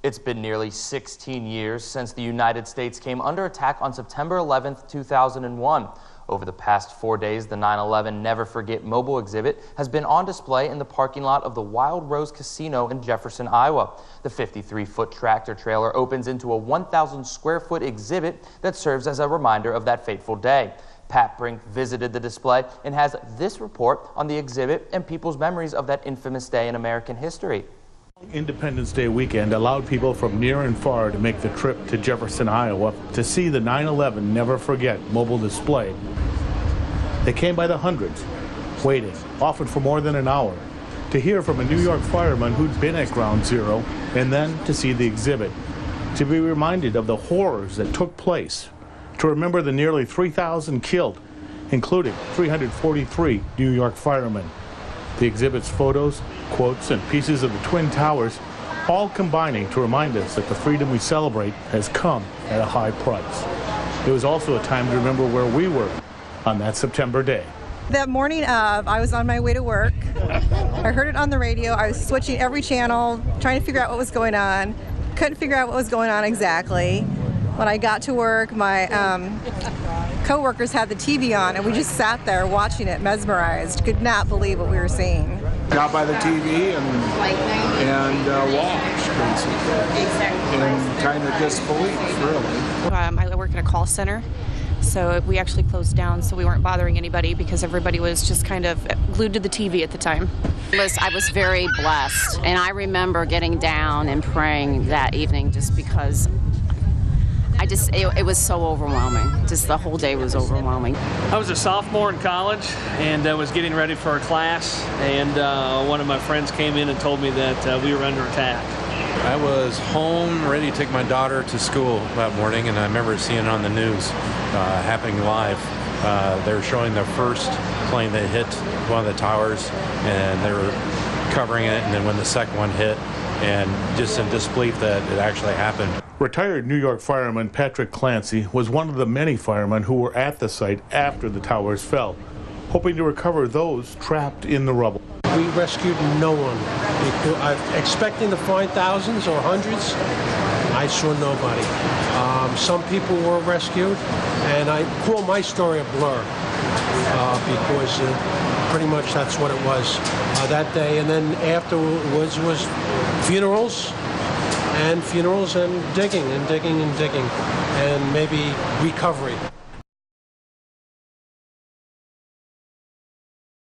It's been nearly 16 years since the United States came under attack on September 11, 2001. Over the past 4 days, the 9/11 Never Forget mobile exhibit has been on display in the parking lot of the Wild Rose Casino in Jefferson, Iowa. The 53-foot tractor trailer opens into a 1,000-square-foot exhibit that serves as a reminder of that fateful day. Pat Brink visited the display and has this report on the exhibit and people's memories of that infamous day in American history. Independence Day weekend allowed people from near and far to make the trip to Jefferson, Iowa to see the 9/11 Never Forget mobile display. They came by the hundreds, waiting, often for more than an hour, to hear from a New York fireman who'd been at Ground Zero, and then to see the exhibit, to be reminded of the horrors that took place, to remember the nearly 3,000 killed, including 343 New York firemen. The exhibit's photos, quotes, and pieces of the Twin Towers, all combining to remind us that the freedom we celebrate has come at a high price. It was also a time to remember where we were on that September day. That morning of, I was on my way to work. I heard it on the radio. I was switching every channel, trying to figure out what was going on. Couldn't figure out what was going on exactly. When I got to work, my co-workers had the TV on, and we just sat there watching it, mesmerized. Could not believe what we were seeing. Got by the TV and watched, basically, in kind of disbelief, really. I work in a call center, so we actually closed down, so we weren't bothering anybody because everybody was just kind of glued to the TV at the time. I was very blessed, and I remember getting down and praying that evening just because it was so overwhelming. Just the whole day was overwhelming. I was a sophomore in college and was getting ready for a class, and one of my friends came in and told me that we were under attack. I was home ready to take my daughter to school that morning, and I remember seeing it on the news happening live. They were showing the first plane that hit one of the towers, and they were covering it, and then when the second one hit, and just in disbelief that it actually happened. Retired New York fireman Patrick Clancy was one of the many firemen who were at the site after the towers fell, hoping to recover those trapped in the rubble. We rescued no one. Expecting to find thousands or hundreds, I saw nobody. Some people were rescued, and I call my story a blur because pretty much that's what it was that day. And then afterwards was funerals and digging and maybe recovery.